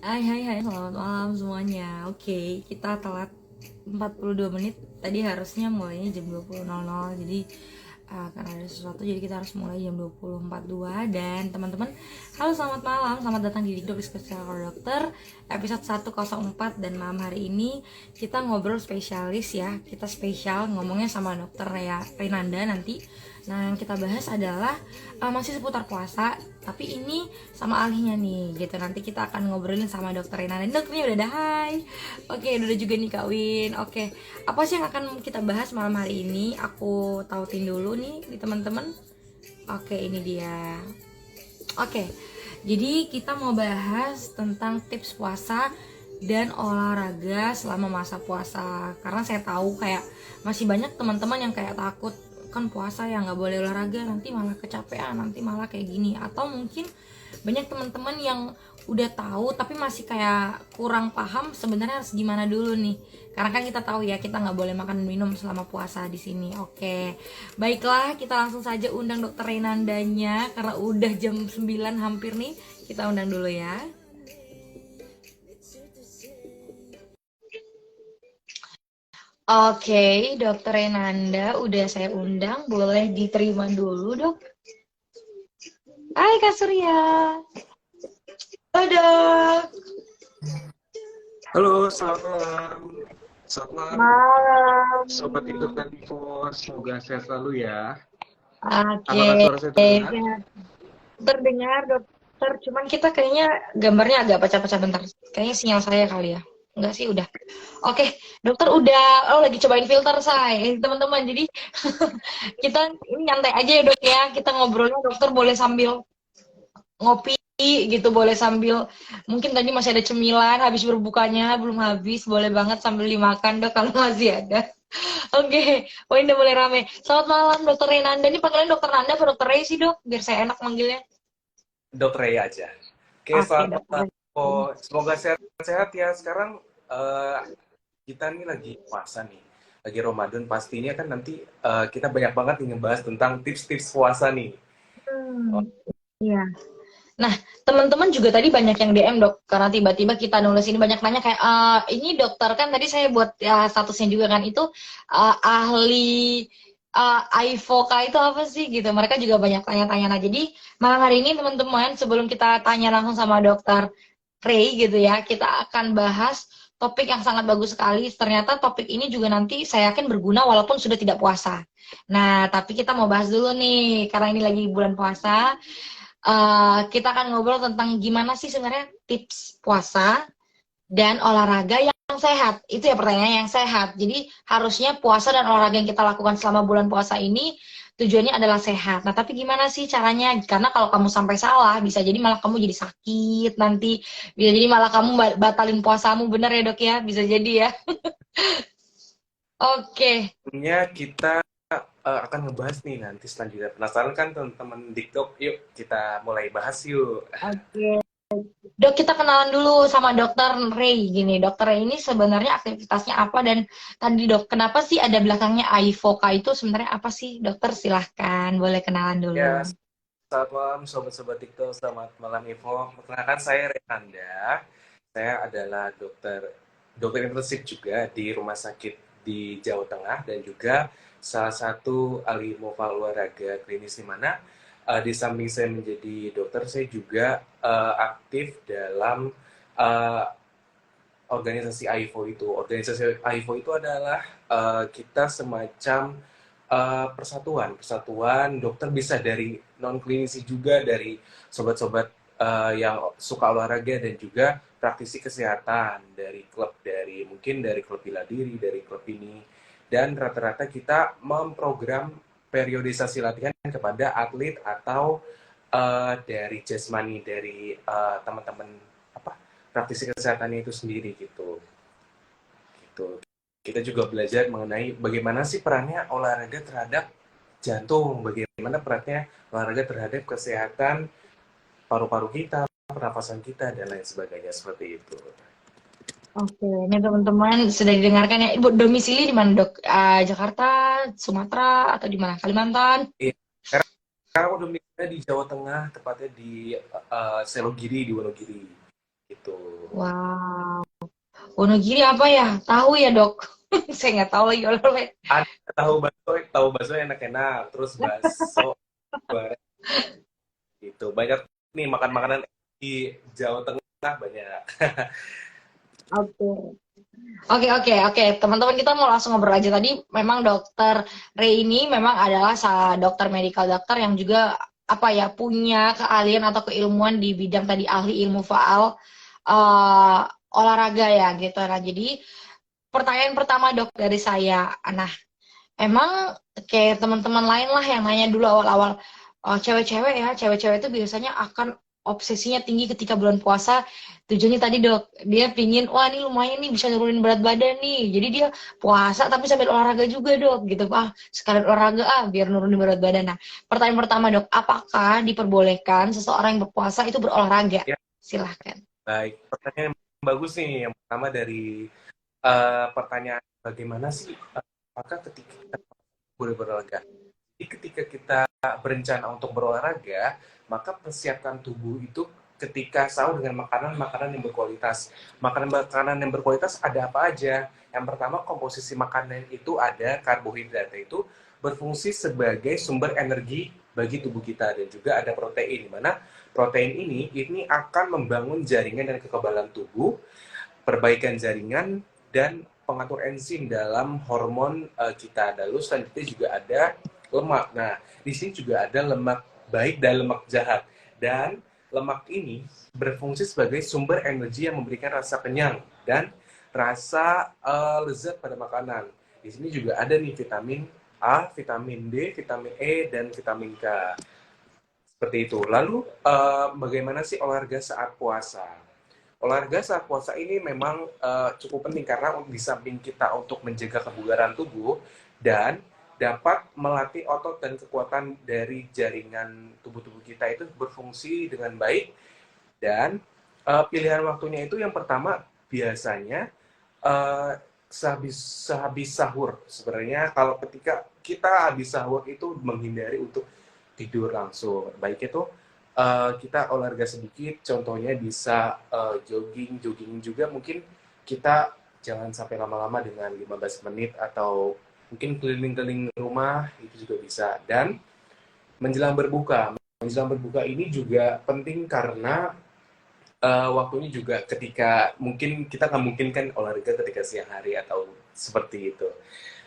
Hai, selamat malam semuanya. Oke, kita telat 42 menit. Tadi harusnya mulainya jam 20.00. Jadi karena ada sesuatu jadi kita harus mulai jam 20.42. Dan teman-teman, halo selamat malam. Selamat datang di Dikdok Spesial Dokter episode 104. Dan malam hari ini kita ngobrol spesialis ya. Kita spesial ngomongnya sama dokter Renanda nanti. Nah, yang kita bahas adalah masih seputar puasa, tapi ini sama ahlinya nih, gitu. Nanti kita akan ngobrolin sama dokter Rina. Dan dokternya udah ada, hai. Oke, udah ada juga nih Kak Win. Oke, apa sih yang akan kita bahas malam hari ini? Aku tautin dulu nih di teman-teman. Oke, ini dia. Oke, jadi kita mau bahas tentang tips puasa dan olahraga selama masa puasa. Karena saya tahu kayak masih banyak teman-teman yang kayak takut, kan puasa ya nggak boleh olahraga, nanti malah kecapean, nanti malah kayak gini. Atau mungkin banyak teman-teman yang udah tahu tapi masih kayak kurang paham sebenarnya harus gimana dulu nih. Karena kan kita tahu ya kita nggak boleh makan minum selama puasa di sini. Oke, baiklah, kita langsung saja undang dokter Renandanya karena udah jam 9 hampir nih. Kita undang dulu ya. Oke, dokter Renanda udah saya undang, boleh diterima dulu dok. Hai Kak Surya. Halo dok. Halo, selamat malam. Selamat malam, Malam. Sobat Tidur dan Info. Semoga sehat selalu ya. Oke, Apakah suara saya terdengar? sehat. Terdengar dokter, cuman kita kayaknya gambarnya agak pecah-pecah bentar. Kayaknya sinyal saya kali ya. Enggak sih, udah. Oke, dokter udah, lagi cobain filter saya, teman-teman. Jadi kita ini nyantai aja ya dok ya. Kita ngobrolnya dokter boleh sambil ngopi gitu, boleh sambil mungkin tadi masih ada cemilan habis berbukanya belum habis, boleh banget sambil dimakan dok kalau masih ada. Oke, poin udah mulai rame. Selamat malam dokter Renanda. Ini panggilan dokter Nanda atau dokter Ray sih dok? Biar saya enak manggilnya. Dokter Ray aja. Oke, Oke, selamat dokter malam. Ray. Oh, semoga sehat-sehat ya. Sekarang kita nih lagi puasa nih. Lagi Ramadan. Pastinya kan nanti kita banyak banget nih ngebahas tentang tips-tips puasa nih. Oh, Iya. Nah, teman-teman juga tadi banyak yang DM dok, karena tiba-tiba kita nulis ini banyak nanya kayak, ini dokter kan tadi saya buat ya, statusnya juga kan itu ahli IVOCA itu apa sih gitu. Mereka juga banyak tanya-tanya. Nah, jadi malam hari ini teman-teman sebelum kita tanya langsung sama dokter Ray gitu ya, kita akan bahas topik yang sangat bagus sekali. Ternyata topik ini juga nanti saya yakin berguna walaupun sudah tidak puasa. Nah, tapi kita mau bahas dulu nih, karena ini lagi bulan puasa. Kita akan ngobrol tentang gimana sih sebenarnya tips puasa dan olahraga yang sehat. Itu ya pertanyaan yang sehat. Jadi harusnya puasa dan olahraga yang kita lakukan selama bulan puasa ini tujuannya adalah sehat. Nah, tapi gimana sih caranya? Karena kalau kamu sampai salah, bisa jadi malah kamu jadi sakit nanti. Bisa jadi malah kamu batalin puasamu, bener ya dok ya? Bisa jadi ya. Oke. tentunya kita akan ngebahas nih nanti selanjutnya. Penasaran kan teman-teman Dikdok? Yuk kita mulai bahas yuk. Oke. Dok, kita kenalan dulu sama dokter Ray gini. Dokter Ray ini sebenarnya aktivitasnya apa dan tadi dok, kenapa sih ada belakangnya IVOCA itu sebenarnya apa sih? Dokter silahkan, boleh kenalan dulu. Ya, selamat malam sobat-sobat TikTok, selamat malam Ivo. Perkenalkan saya Renanda. Saya adalah dokter internship juga di rumah sakit di Jawa Tengah dan juga salah satu ahli mobile olahraga klinis di mana di samping saya menjadi dokter, saya juga aktif dalam eh, organisasi AIFO itu. Organisasi AIFO itu adalah kita semacam persatuan dokter, bisa dari non klinisi juga, dari sobat-sobat yang suka olahraga dan juga praktisi kesehatan, dari klub, dari mungkin dari klub bela diri, dari klub ini, dan rata-rata kita memprogram periodisasi latihan kepada atlet atau dari jasmani, dari teman-teman apa praktisi kesehatannya itu sendiri gitu. Gitu. Kita juga belajar mengenai bagaimana sih perannya olahraga terhadap jantung, bagaimana perannya olahraga terhadap kesehatan paru-paru kita, pernafasan kita, dan lain sebagainya seperti itu. Oke, ini teman-teman sudah didengarkan ya. Ibu domisili di mana dok? Jakarta, Sumatera, atau di mana? Kalimantan? Iya, sekarang udah di Jawa Tengah, tepatnya di Selogiri, di Wonogiri. Gitu. Wow. Wonogiri apa ya? Tahu ya, Dok? Saya nggak tahu lagi oleh-oleh. Ada tahu bakso enak-enak, terus bakso goreng gitu. Banyak nih makan makanan di Jawa Tengah banyak. Oke. Oke, oke, oke. Teman-teman kita mau langsung ngobrol aja. Tadi memang dokter Ray ini memang adalah dokter medical dokter yang juga apa ya punya keahlian atau keilmuan di bidang tadi ahli ilmu faal eh, olahraga ya gitu. Nah, jadi pertanyaan pertama dok dari saya, nah emang kayak teman-teman lain lah yang nanya dulu awal-awal, cewek-cewek ya, cewek-cewek itu biasanya akan obsesinya tinggi ketika bulan puasa. Tujuannya tadi dok, dia pingin, wah ini lumayan nih bisa nurunin berat badan nih. Jadi dia puasa tapi sambil olahraga juga dok, gitu. Ah, sekalian olahraga biar nurunin berat badan. Nah, pertanyaan pertama dok, apakah diperbolehkan seseorang yang berpuasa itu berolahraga? Ya, Silahkan. baik. Pertanyaan yang bagus nih. Yang pertama dari pertanyaan bagaimana sih apakah ketika kita boleh berolahraga? Jadi ketika kita berencana untuk berolahraga, maka persiapkan tubuh itu ketika sahur dengan makanan-makanan yang berkualitas. Makanan-makanan yang berkualitas ada apa aja? Yang pertama, komposisi makanan itu ada karbohidrat, itu berfungsi sebagai sumber energi bagi tubuh kita, dan juga ada protein, di mana protein ini akan membangun jaringan dan kekebalan tubuh, perbaikan jaringan, dan pengatur enzim dalam hormon kita. Lalu selanjutnya juga ada lemak. Nah, di sini juga ada lemak baik dan lemak jahat. Dan lemak ini berfungsi sebagai sumber energi yang memberikan rasa kenyang dan rasa lezat pada makanan. Di sini juga ada nih vitamin A, vitamin D, vitamin E, dan vitamin K. Seperti itu. Lalu, bagaimana sih olahraga saat puasa? Olahraga saat puasa ini memang cukup penting karena di samping kita untuk menjaga kebugaran tubuh dan dapat melatih otot dan kekuatan dari jaringan tubuh-tubuh kita itu berfungsi dengan baik, dan pilihan waktunya itu yang pertama biasanya eh, sehabis sahur. Sebenarnya kalau ketika kita habis sahur itu menghindari untuk tidur langsung. Baik itu kita olahraga sedikit, contohnya bisa jogging juga mungkin kita jangan sampai lama-lama dengan 15 menit, atau mungkin keliling-keliling rumah itu juga bisa. Dan menjelang berbuka, ini juga penting karena waktunya juga ketika mungkin kita nggak mungkin kan olahraga ketika siang hari atau seperti itu.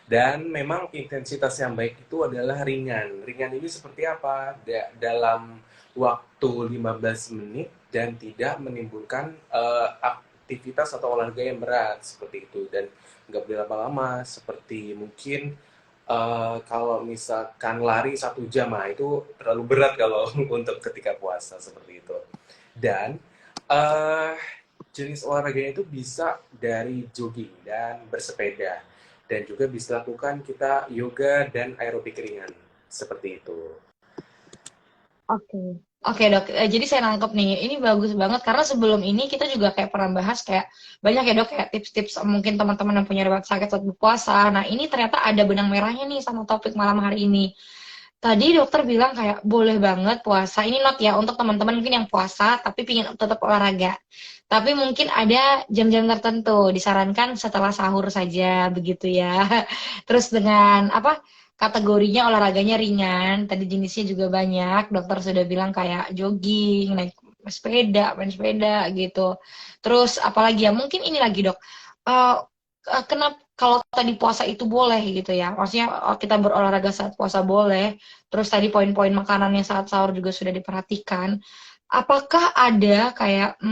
Dan memang intensitas yang baik itu adalah ringan. Ringan ini seperti apa? Dalam waktu 15 menit dan tidak menimbulkan aktivitas atau olahraga yang berat seperti itu, dan nggak boleh lama-lama seperti mungkin kalau misalkan lari 1 jam, itu terlalu berat kalau untuk ketika puasa seperti itu. Dan eh jenis olahraganya itu bisa dari jogging dan bersepeda, dan juga bisa lakukan kita yoga dan aerobik ringan seperti itu. Oke. Oke dok, jadi saya nangkep nih, ini bagus banget karena sebelum ini kita juga kayak pernah bahas kayak banyak ya dok kayak tips-tips mungkin teman-teman yang punya riwayat sakit saat berpuasa. Nah ini ternyata ada benang merahnya nih sama topik malam hari ini. Tadi dokter bilang kayak boleh banget puasa, ini not ya untuk teman-teman mungkin yang puasa tapi pingin tetap olahraga. Tapi mungkin ada jam-jam tertentu, disarankan setelah sahur saja begitu ya. Terus dengan apa? Kategorinya olahraganya ringan, tadi jenisnya juga banyak. Dokter sudah bilang kayak jogging, naik sepeda, main sepeda gitu. Terus apalagi ya? Mungkin ini lagi dok. Eh, kenapa kalau tadi puasa itu boleh gitu ya? Maksudnya kita berolahraga saat puasa boleh. Terus tadi poin-poin makanannya saat sahur juga sudah diperhatikan. Apakah ada kayak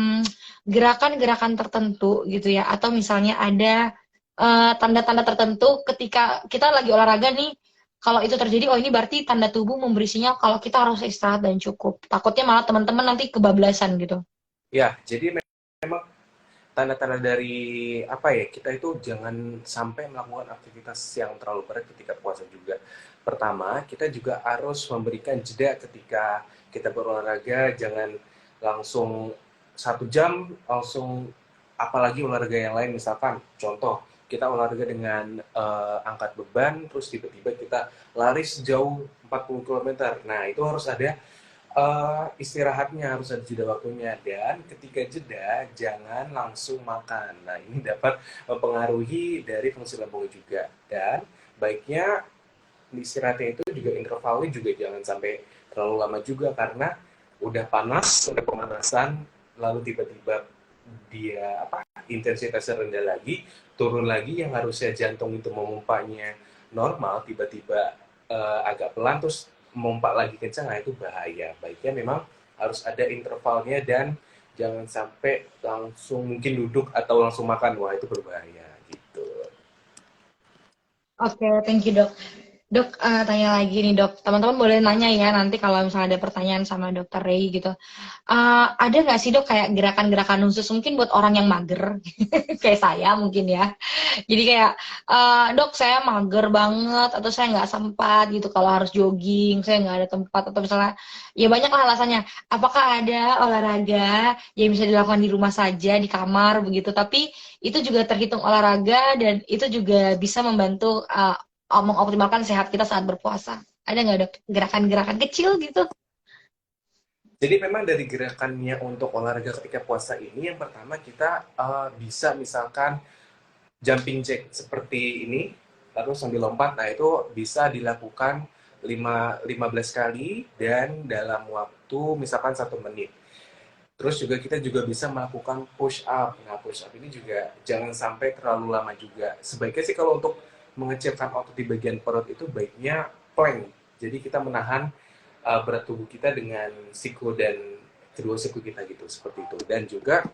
gerakan-gerakan tertentu gitu ya? Atau misalnya ada tanda-tanda tertentu ketika kita lagi olahraga nih, kalau itu terjadi, oh ini berarti tanda tubuh memberi sinyal kalau kita harus istirahat dan cukup. Takutnya malah teman-teman nanti kebablasan gitu. Ya, jadi memang tanda-tanda dari apa ya, kita itu jangan sampai melakukan aktivitas yang terlalu berat ketika puasa juga. Pertama, kita juga harus memberikan jeda ketika kita berolahraga, jangan langsung 1 jam langsung, apalagi olahraga yang lain, misalkan contoh kita olahraga dengan angkat beban terus tiba-tiba kita lari sejauh 40 km. Nah itu harus ada istirahatnya harus ada jeda waktunya, dan ketika jeda jangan langsung makan. Nah, ini dapat mempengaruhi dari fungsi lambung juga, dan baiknya istirahatnya itu juga intervalnya juga jangan sampai terlalu lama juga, karena udah panas, udah pemanasan, lalu tiba-tiba dia apa intensitasnya rendah lagi, turun lagi, yang harusnya jantung itu memompanya normal tiba-tiba agak pelan terus memompa lagi kencang, nah itu bahaya. Baiknya memang harus ada intervalnya, dan jangan sampai langsung mungkin duduk atau langsung makan, wah itu berbahaya gitu. Oke, thank you dok. Dok, tanya lagi nih dok. Teman-teman boleh nanya ya nanti kalau misalnya ada pertanyaan sama dokter Ray gitu. Ada nggak sih dok kayak gerakan-gerakan khusus mungkin buat orang yang mager, kayak saya mungkin ya. Jadi kayak, dok saya mager banget atau saya nggak sempat gitu kalau harus jogging, saya nggak ada tempat atau misalnya, ya banyak lah alasannya. Apakah ada olahraga yang bisa dilakukan di rumah saja di kamar begitu, tapi itu juga terhitung olahraga dan itu juga bisa membantu mengoptimalkan sehat kita saat berpuasa. Ada nggak dok gerakan-gerakan kecil gitu? Jadi memang dari gerakannya untuk olahraga ketika puasa ini, yang pertama kita bisa misalkan jumping jack seperti ini, lalu sambil lompat. Nah itu bisa dilakukan 15 kali dan dalam waktu misalkan 1 menit. Terus juga kita juga bisa melakukan push up. Nah push up ini juga jangan sampai terlalu lama juga. Sebaiknya sih kalau untuk mengecilkan otot di bagian perut itu baiknya plank. Jadi kita menahan berat tubuh kita dengan siku dan kedua siku kita gitu, seperti itu. Dan juga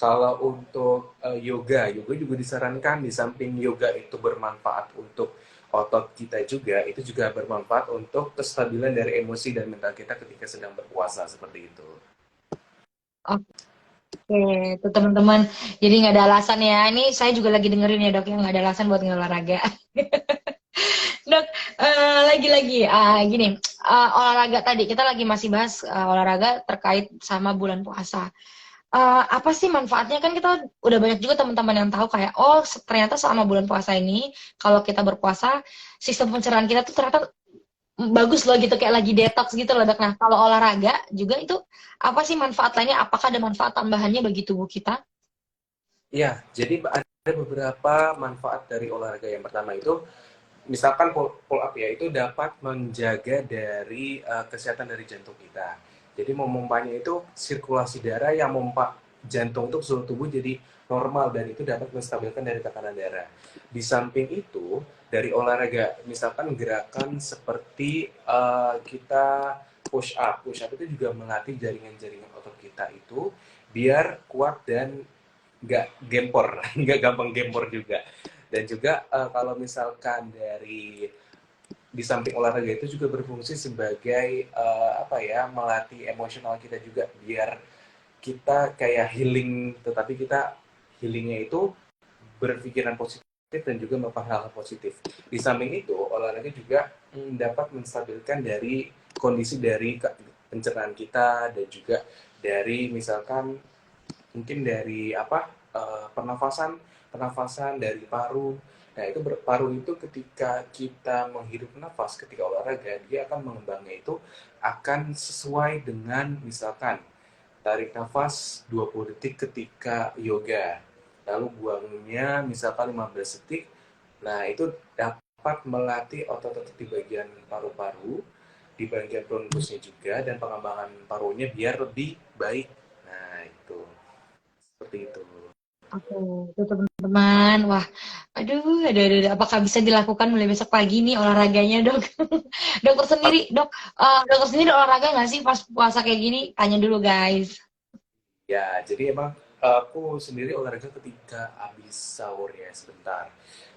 kalau untuk yoga, yoga juga disarankan. Di samping yoga itu bermanfaat untuk otot kita juga, itu juga bermanfaat untuk kestabilan dari emosi dan mental kita ketika sedang berpuasa, seperti itu. Oke, itu teman-teman. Jadi nggak ada alasan ya. Ini saya juga lagi dengerin ya dok, yang nggak ada alasan buat nggak olahraga. Dok, lagi-lagi gini, olahraga tadi kita lagi masih bahas olahraga terkait sama bulan puasa. Apa sih manfaatnya? Kan kita udah banyak juga teman-teman yang tahu kayak, oh ternyata selama bulan puasa ini kalau kita berpuasa sistem pencernaan kita tuh ternyata bagus loh gitu, kayak lagi detox gitu loh dok. Nah kalau olahraga juga itu apa sih manfaat lainnya? Apakah ada manfaat tambahannya bagi tubuh kita? Ya, jadi ada beberapa manfaat dari olahraga. Yang pertama itu, misalkan pull up ya, itu dapat menjaga dari kesehatan dari jantung kita. Jadi memompanya itu sirkulasi darah yang memompa jantung untuk seluruh tubuh jadi normal, dan itu dapat menstabilkan dari tekanan darah. Di samping itu, dari olahraga, misalkan gerakan seperti kita push up itu juga melatih jaringan-jaringan otot kita itu biar kuat dan nggak gempor, nggak gampang gempor juga. Dan juga kalau misalkan dari di samping olahraga itu juga berfungsi sebagai apa ya, melatih emosional kita juga, biar kita kayak healing, tetapi kita healingnya itu berpikiran positif dan juga melakukan hal-hal positif. Di samping itu olahraga juga dapat menstabilkan dari kondisi dari pencernaan kita, dan juga dari misalkan mungkin dari apa pernafasan pernafasan dari paru. Nah itu paru itu ketika kita menghirup nafas ketika olahraga, dia akan mengembangnya itu akan sesuai dengan misalkan tarik nafas 20 detik ketika yoga, lalu buangnya misalkan 15 detik. Nah itu dapat melatih otot-otot di bagian paru-paru, di bagian bronkusnya juga, dan pengembangan parunya biar lebih baik. Nah itu seperti itu. Oke, itu teman-teman. Wah, aduh. Apakah bisa dilakukan mulai besok pagi nih olahraganya, dok? Dokter sendiri olahraga nggak sih pas puasa kayak gini? Tanya dulu, guys. Ya, jadi emang aku sendiri olahraga ketika habis sahur ya sebentar.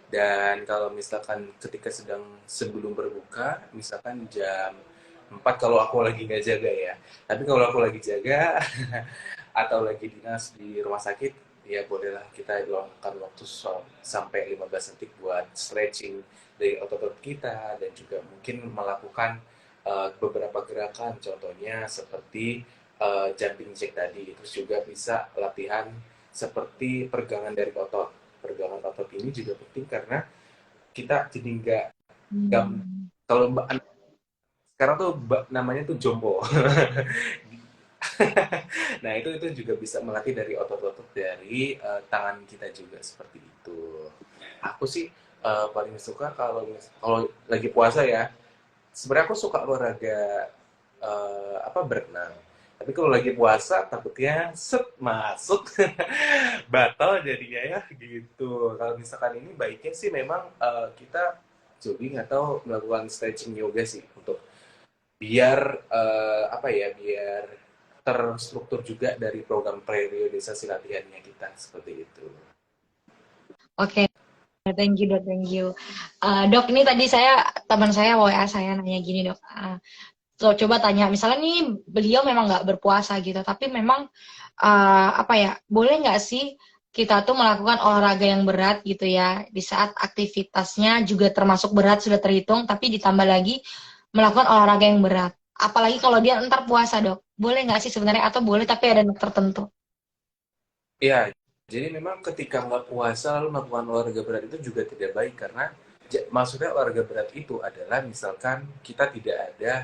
Dan kalau misalkan ketika sedang sebelum berbuka, misalkan jam 4 kalau aku lagi nggak jaga ya. Tapi kalau aku lagi jaga atau lagi dinas di rumah sakit, ya bolehlah kita luangkan waktu sampai 15 detik buat stretching dari otot-otot kita, dan juga mungkin melakukan beberapa gerakan, contohnya seperti jumping jack tadi. Terus juga bisa latihan seperti peregangan dari otot. Peregangan otot ini juga penting karena kita jadi nggak Hmm. kalau sekarang tuh namanya tuh jompo. Nah, itu juga bisa melatih dari otot-otot dari tangan kita juga seperti itu. Aku sih paling suka kalau lagi puasa ya. Sebenarnya aku suka olahraga apa berenang. Tapi kalau lagi puasa takutnya set masuk batal jadinya ya gitu. Kalau misalkan ini baiknya sih memang kita jogging atau melakukan stretching yoga sih untuk biar apa ya biar terstruktur juga dari program periodisasi latihannya kita seperti itu. Oke, thank you dok, thank you. Dok, ini tadi teman saya WA saya nanya gini dok. So, coba tanya, misalnya nih beliau memang nggak berpuasa gitu, tapi memang apa ya, boleh nggak sih kita tuh melakukan olahraga yang berat gitu ya, di saat aktivitasnya juga termasuk berat sudah terhitung, tapi ditambah lagi melakukan olahraga yang berat. Apalagi kalau dia ntar puasa dok, boleh nggak sih sebenarnya atau boleh tapi ada tertentu? Ya, jadi memang ketika nggak puasa lalu melakukan olahraga berat itu juga tidak baik karena maksudnya olahraga berat itu adalah misalkan kita tidak ada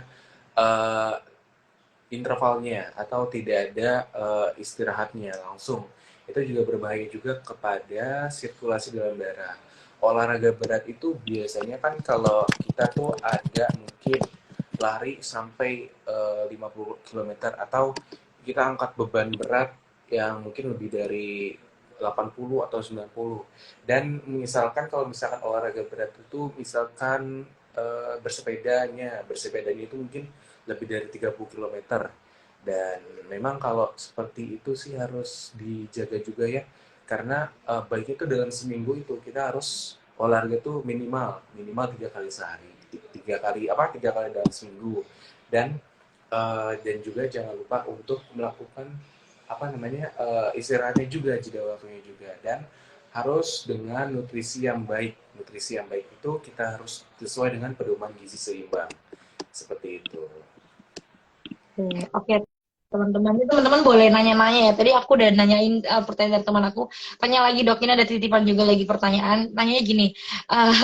eh, intervalnya atau tidak ada istirahatnya langsung. Itu juga berbahaya juga kepada sirkulasi dalam darah. Olahraga berat itu biasanya kan kalau kita tuh ada mungkin lari sampai 50 km atau kita angkat beban berat yang mungkin lebih dari 80 atau 90. Dan misalkan kalau misalkan olahraga berat itu misalkan bersepedanya itu mungkin lebih dari 30 km. Dan memang kalau seperti itu sih harus dijaga juga ya. Karena baiknya itu dalam seminggu itu kita harus olahraga tuh minimal minimal 3 kali sehari, 3 kali dalam seminggu. Dan juga jangan lupa untuk melakukan apa namanya istirahatnya juga, jeda waktunya juga, dan harus dengan nutrisi yang baik itu kita harus sesuai dengan pedoman gizi seimbang seperti itu. Oke, teman-teman. Ini teman-teman boleh nanya-nanya ya. Tadi aku udah nanyain pertanyaan dari teman aku. Tanya lagi dok, ini ada titipan juga lagi pertanyaan. Nanyanya gini,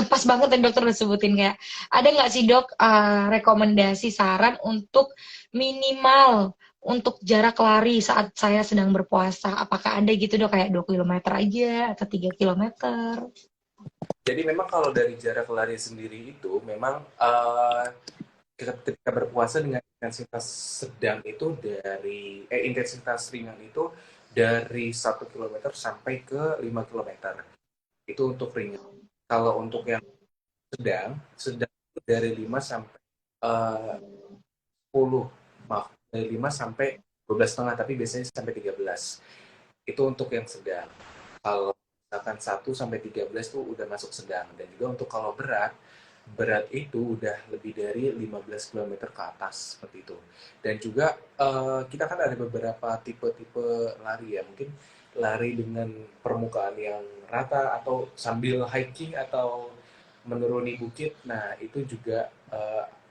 pas banget yang dokter udah sebutin kayak, ada nggak sih dok rekomendasi saran untuk minimal untuk jarak lari saat saya sedang berpuasa? Apakah ada gitu dok kayak 2 km aja atau 3 km? Jadi memang kalau dari jarak lari sendiri itu memang ketika berpuasa dengan intensitas sedang itu intensitas ringan itu dari 1 km sampai ke 5 km. Itu untuk ringan. Kalau untuk yang sedang itu dari 5 sampai 10, maaf, dari 5 sampai 12 setengah, tapi biasanya sampai 13. Itu untuk yang sedang. Kalau misalkan 1 sampai 13 tuh udah masuk sedang. Dan juga untuk kalau berat, berat itu udah lebih dari 15 km ke atas seperti itu. Dan juga kita kan ada beberapa tipe-tipe lari ya, mungkin lari dengan permukaan yang rata atau sambil hiking atau menuruni bukit. Nah, itu juga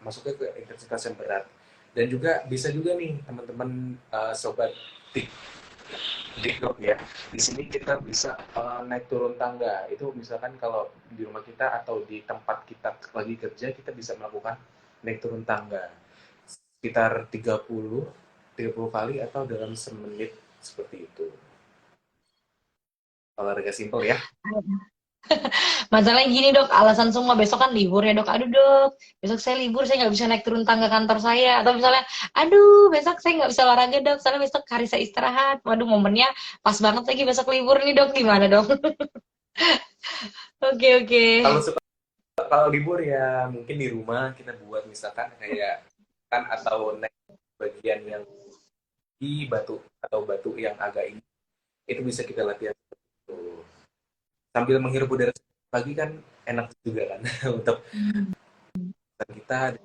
masuknya ke intensitas yang berat. Dan juga bisa juga nih teman-teman sobat TikTok ya. Di sini kita bisa naik turun tangga. Itu misalkan kalau di rumah kita atau di tempat kita lagi kerja, kita bisa melakukan naik turun tangga sekitar 30 kali atau dalam semenit seperti itu. Olahraga simple ya. Masalahnya gini dok, alasan semua besok kan libur ya dok. Aduh dok, besok saya libur, saya nggak bisa naik turun tangga kantor saya. Atau misalnya, aduh besok saya nggak bisa olahraga dok, soalnya besok hari saya istirahat. Waduh momennya pas banget lagi besok libur nih dok, gimana dok? Oke oke. Kalau suka kalau libur ya mungkin di rumah kita buat misalkan kayak kan atau naik bagian yang di batu atau batu yang agak ini, itu bisa kita latihan tuh. Sambil menghirup udara pagi kan enak juga kan untuk kita.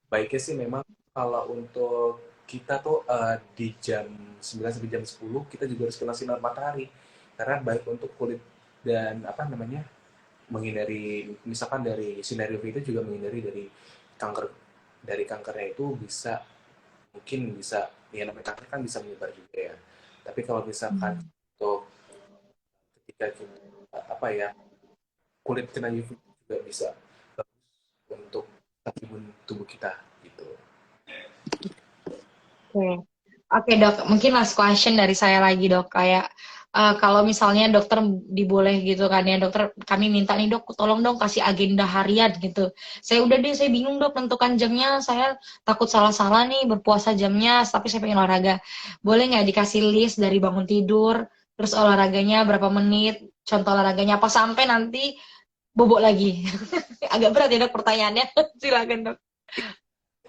Baiknya sih memang kalau untuk kita tuh di jam 9 sampai jam 10 kita juga harus kena sinar matahari karena baik untuk kulit dan apa namanya menghindari misalkan dari sinar UV itu juga menghindari kanker kankernya itu bisa mungkin bisa ya namanya kanker kan bisa menyebar juga ya. Tapi kalau misalkan untuk ketika kita apa ya kulit kena UV juga bisa bagus untuk imun tubuh kita. gitu. Oke. Oke dok, mungkin last question dari saya lagi dok, kayak kalau misalnya dokter diboleh gitu kan ya dokter, kami minta nih dok, tolong dong kasih agenda harian gitu. Saya udah deh, saya bingung dok tentukan jamnya, saya takut salah-salah nih berpuasa jamnya, tapi saya pengen olahraga. Boleh nggak dikasih list dari bangun tidur, terus olahraganya berapa menit, contoh olahraganya apa sampai nanti bobok lagi. Agak berat ya dok pertanyaannya, silakan dok.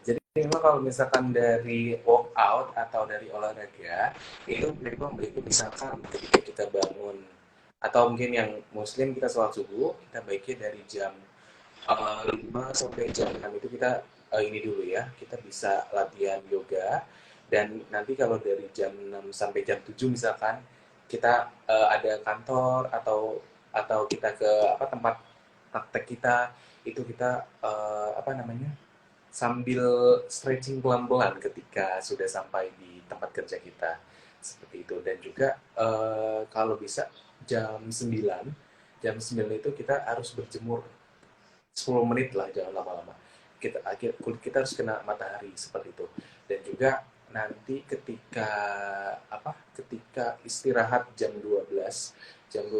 Jadi memang kalau misalkan dari workout atau dari olahraga itu memang baiknya misalkan ketika kita bangun atau mungkin yang muslim kita sholat subuh kita baiknya dari jam 5 sampai jam 6 itu kita ini dulu ya kita bisa latihan yoga dan nanti kalau dari jam 6 sampai jam 7 misalkan kita ada kantor atau kita ke apa tempat praktek kita itu kita apa namanya sambil stretching pelan-pelan ketika sudah sampai di tempat kerja kita seperti itu dan juga kalau bisa jam 9 itu kita harus berjemur 10 menit lah jangan lama-lama kulit kita harus kena matahari seperti itu dan juga nanti ketika istirahat jam 12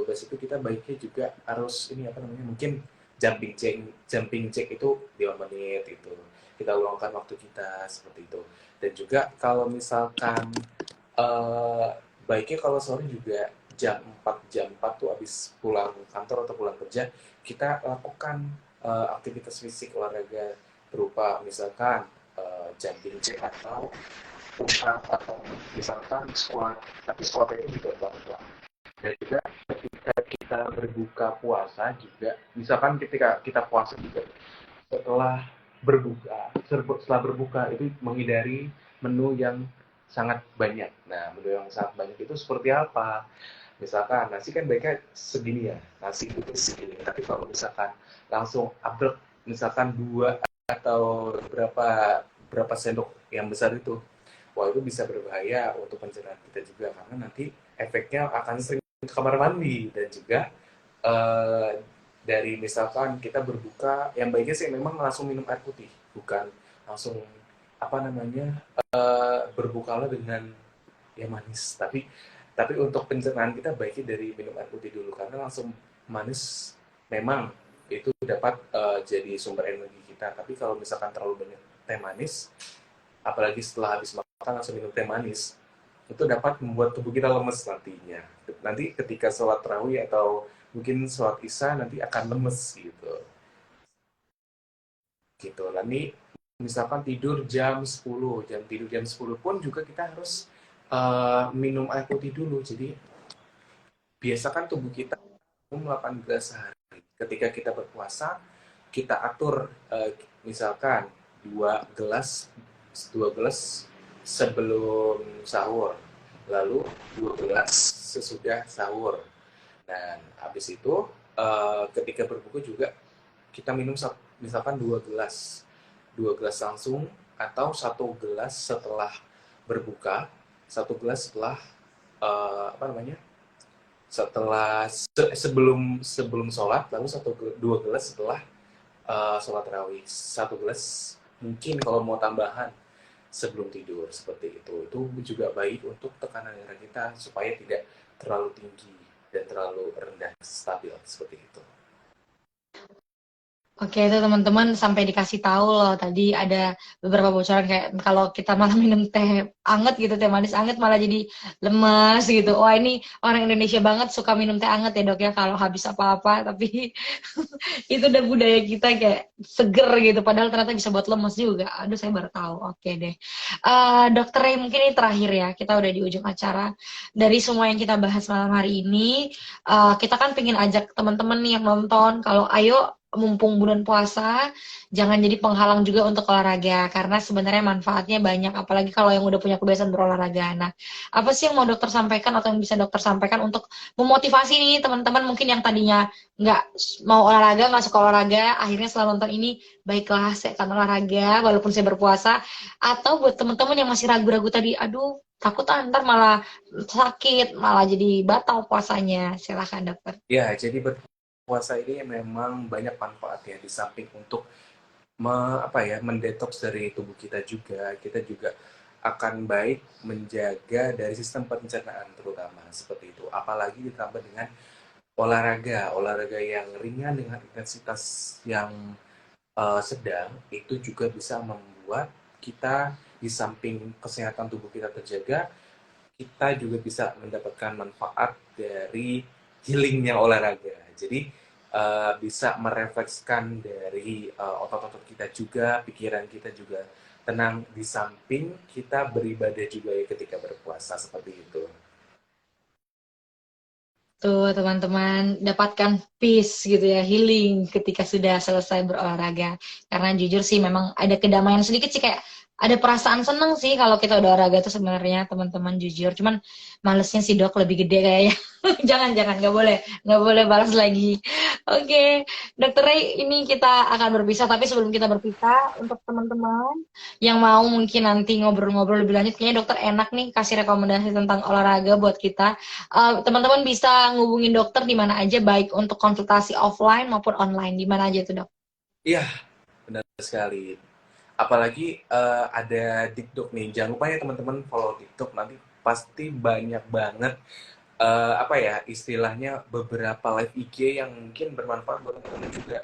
itu kita baiknya juga harus ini apa namanya mungkin jumping jack itu 5 menit itu kita luangkan waktu kita seperti itu dan juga kalau misalkan eh, baiknya kalau sore juga jam 4 tuh habis pulang kantor atau pulang kerja kita lakukan aktivitas fisik olahraga berupa misalkan jumping jack atau push up atau misalkan squat tapi squat itu juga bagus dan juga ketika kita berbuka puasa juga misalkan ketika kita puasa juga setelah berbuka itu menghindari menu yang sangat banyak. Nah, menu yang sangat banyak itu seperti apa? Misalkan nasi kan baiknya segini ya, nasi itu segini. Tapi kalau misalkan langsung abrek, misalkan dua atau berapa sendok yang besar itu, wah itu bisa berbahaya untuk pencernaan kita juga karena nanti efeknya akan sering ke kamar mandi dan juga eh, dari misalkan kita berbuka yang baiknya sih memang langsung minum air putih bukan langsung apa namanya berbukalah dengan yang manis tapi untuk pencernaan kita baiknya dari minum air putih dulu karena langsung manis memang itu dapat jadi sumber energi kita tapi kalau misalkan terlalu banyak teh manis apalagi setelah habis makan langsung minum teh manis itu dapat membuat tubuh kita lemes nantinya. Nanti ketika sholat tarawih atau mungkin sholat isya nanti akan lemes gitu. Gitu. Nanti misalkan tidur jam 10, jam tidur jam 10 pun juga kita harus minum air putih dulu. Jadi biasakan tubuh kita minum 8 gelas sehari. Ketika kita berpuasa, kita atur misalkan 2 gelas 2 gelas sebelum sahur, lalu 2 gelas sesudah sahur. Dan habis itu ketika berbuka juga kita minum misalkan 2 gelas langsung atau 1 gelas setelah berbuka, 1 gelas setelah apa namanya setelah sebelum sebelum sholat lalu 2 gelas setelah sholat tarawih 1 gelas mungkin kalau mau tambahan sebelum tidur seperti itu juga baik untuk tekanan darah kita supaya tidak terlalu tinggi dan terlalu rendah stabil seperti itu. Oke, itu teman-teman sampai dikasih tahu loh tadi ada beberapa bocoran kayak kalau kita malah minum teh anget gitu, teh manis anget malah jadi lemas gitu. Wah, ini orang Indonesia banget suka minum teh anget ya, Dok ya kalau habis apa-apa, tapi itu udah budaya kita kayak seger gitu padahal ternyata bisa buat lemes juga. Aduh, saya baru tahu. Oke deh. Dokter Ray, mungkin ini terakhir ya. Kita udah di ujung acara. Dari semua yang kita bahas malam hari ini, kita kan pengen ajak teman-teman nih yang nonton kalau ayo mumpung bulan puasa, jangan jadi penghalang juga untuk olahraga karena sebenarnya manfaatnya banyak apalagi kalau yang udah punya kebiasaan berolahraga. Nah, apa sih yang mau dokter sampaikan atau yang bisa dokter sampaikan untuk memotivasi nih teman-teman mungkin yang tadinya nggak mau olahraga, nggak suka olahraga, akhirnya setelah nonton ini, baiklah saya akan olahraga walaupun saya berpuasa. Atau buat teman-teman yang masih ragu-ragu tadi, aduh takut ntar malah sakit, malah jadi batal puasanya. Silahkan dokter. Ya, jadi berpuasa ini memang banyak manfaatnya di samping untuk mendetoks dari tubuh kita juga. Kita juga akan baik menjaga dari sistem pencernaan terutama seperti itu. Apalagi ditambah dengan olahraga yang ringan dengan intensitas yang sedang itu juga bisa membuat kita di samping kesehatan tubuh kita terjaga, kita juga bisa mendapatkan manfaat dari healingnya olahraga. Jadi bisa mereflekskan dari otot-otot kita juga, pikiran kita juga tenang di samping kita beribadah juga ya ketika berpuasa seperti itu. Tuh teman-teman dapatkan peace gitu ya, healing ketika sudah selesai berolahraga. Karena jujur sih memang ada kedamaian sedikit sih, kayak ada perasaan seneng sih kalau kita udah olahraga tuh sebenarnya teman-teman, jujur. Cuman malesnya sih dok lebih gede kayaknya. Jangan nggak boleh balas lagi. Oke, Dokter Ray, ini kita akan berpisah. Tapi sebelum kita berpisah, untuk teman-teman yang mau mungkin nanti ngobrol-ngobrol lebih lanjut, kayaknya dokter enak nih kasih rekomendasi tentang olahraga buat kita. Teman-teman bisa ngubungin dokter di mana aja, baik untuk konsultasi offline maupun online. Di mana aja tuh, Dok? Iya, benar sekali. Apalagi ada TikTok nih. Jangan lupa ya teman-teman follow TikTok, nanti pasti banyak banget apa ya istilahnya beberapa live IG yang mungkin bermanfaat buat teman-teman juga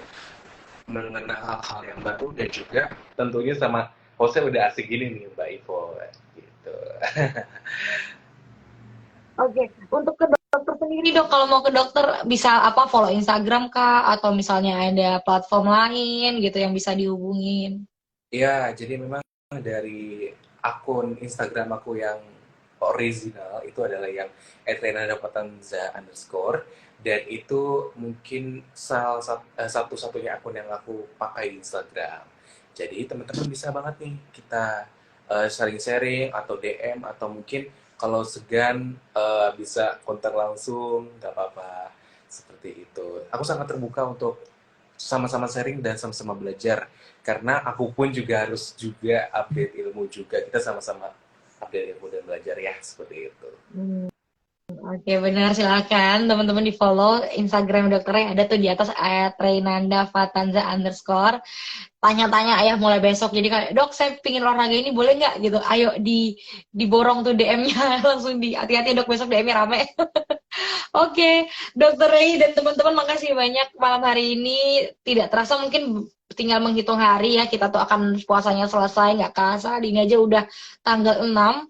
mengenal hal-hal yang baru dan juga tentunya sama hostnya udah asik gini nih Mbak Ivo gitu. Oke, untuk ke dokter sendiri dok, kalau mau ke dokter bisa apa, follow Instagram kah? Atau misalnya ada platform lain gitu yang bisa dihubungin? Ya, jadi memang dari akun Instagram aku yang original itu adalah yang @renadapatanza underscore, dan itu mungkin satu-satunya akun yang aku pakai di Instagram. Jadi teman-teman bisa banget nih kita sharing-sharing atau DM atau mungkin kalau segan bisa kontak langsung, nggak apa-apa seperti itu. Aku sangat terbuka untuk sama-sama sharing dan sama-sama belajar karena aku pun juga harus juga update ilmu juga, kita sama-sama update ilmu dan belajar ya seperti itu. Oke, benar. Silakan teman-teman di follow Instagram dokternya, ada tuh di atas @reinandafatanza underscore. Tanya-tanya ayah mulai besok. Jadi kayak, dok saya pingin olahraga ini boleh nggak gitu. Ayo diborong tuh DM-nya langsung, di hati-hati dok besok DM-nya rame. Oke, Dokter Ray dan teman-teman makasih banyak malam hari ini. Tidak terasa mungkin tinggal menghitung hari ya, kita tuh akan puasanya selesai, nggak kerasa ini aja udah tanggal 6.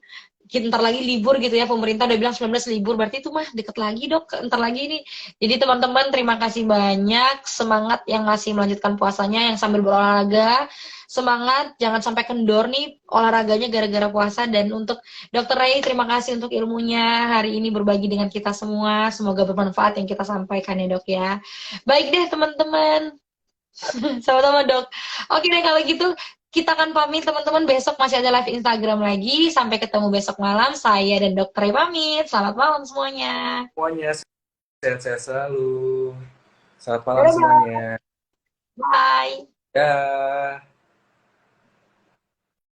Kita ntar lagi libur gitu ya, pemerintah udah bilang 19 libur, berarti itu mah deket lagi dok, ntar lagi ini. Jadi teman-teman terima kasih banyak, semangat yang masih melanjutkan puasanya, yang sambil berolahraga, semangat, jangan sampai kendor nih olahraganya gara-gara puasa. Dan untuk Dokter Ray, terima kasih untuk ilmunya hari ini berbagi dengan kita semua. Semoga bermanfaat yang kita sampaikan ya dok ya. Baik deh teman-teman, sama-sama dok. Oke deh kalau gitu, kita akan pamit teman-teman. Besok masih ada live Instagram lagi. Sampai ketemu besok malam. Saya dan Dokter Ray pamit. Selamat malam semuanya. Semuanya sehat-sehat selalu, selamat malam Dadah, semuanya. bye. Dah.